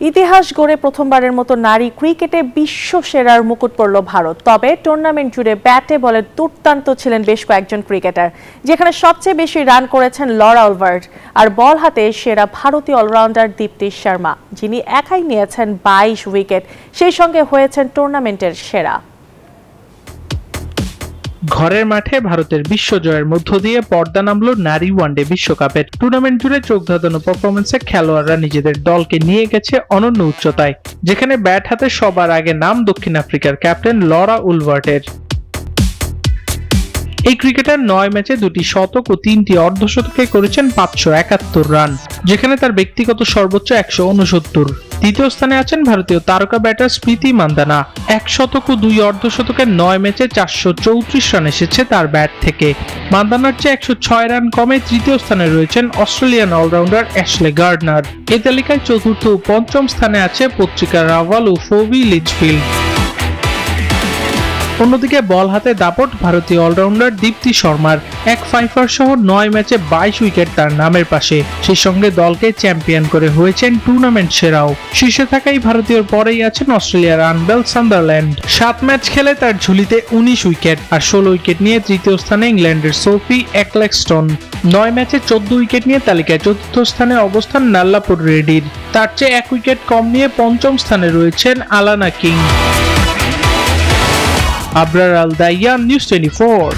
ইতিহাস গড়ে প্রথমবারের মতো নারী ক্রিকেটে বিশ্ব সেরার মুকুট পড়ল ভারত। তবে টুর্নামেন্ট জুড়ে ব্যাটে বলে দুর্দান্ত ছিলেন বেশ কয়েকজন ক্রিকেটার, যেখানে সবচেয়ে বেশি রান করেছেন লরা উলভার্ট। আর বল হাতে সেরা ভারতীয় অলরাউন্ডার দীপ্তি শর্মা, যিনি একাই নিয়েছেন 22 উইকেট, সেই সঙ্গে হয়েছেন টুর্নামেন্টের সেরা। ঘরের মাঠে ভারতের বিশ্ব জয়ের মধ্য দিয়ে পর্দা নামল নারী ওয়ানডে বিশ্বকাপের। টুর্নামেন্ট জুড়ে চোখ ধাঁধানো পারফরমেন্সে খেলোয়াড়রা নিজেদের দলকে নিয়ে গেছে অনন্য উচ্চতায়, যেখানে ব্যাট হাতে সবার আগে নাম দক্ষিণ আফ্রিকার ক্যাপ্টেন লরা উলভার্টের। এই ক্রিকেটার 9 ম্যাচে 2টি শতক ও 3টি অর্ধশতকে করেছেন 571 রান, যেখানে তার ব্যক্তিগত সর্বোচ্চ 169। দ্বিতীয় স্থানে আছেন ভারতীয় তারকা ব্যাটার স্মৃতি মান্দানা। 1 শতক ও 2 অর্ধশতকের 9 ম্যাচে 434 রান এসেছে তার ব্যাট থেকে। মান্দানার চেয়ে 106 রান কমে তৃতীয় স্থানে রয়েছেন অস্ট্রেলিয়ান অলরাউন্ডার অ্যাশলে গার্ডনার। এই তালিকায় চতুর্থ ও পঞ্চম স্থানে আছে পত্রিকা রাভাল ও ফোবি লিচফিল্ড। অন্যদিকে বল হাতে দাপট ভারতীয় অলরাউন্ডার দীপ্তি শর্মার। 1 ফাইফার সহ 9 ম্যাচে 22 উইকেট তার নামের পাশে। সেই সঙ্গে দলকে চ্যাম্পিয়ন করে হয়েছেন টুর্নামেন্ট সেরাও। শীর্ষে থাকাই ভারতীয়র পরেই আছেন অস্ট্রেলিয়ার আনবেল সান্দারল্যান্ড। 7 ম্যাচ খেলে তার ঝুলিতে 19 উইকেট, আর 16 উইকেট নিয়ে তৃতীয় স্থানে ইংল্যান্ডের সোফি এক্লেক্সটন। 9 ম্যাচে 14 উইকেট নিয়ে তালিকায় চতুর্থ স্থানে অবস্থান নাল্লাপুর রেড্ডির। তার চেয়ে 1 উইকেট কম নিয়ে পঞ্চম স্থানে রয়েছেন আলানা কিং। আবরার আল দাইয়ান, নিউজ 24।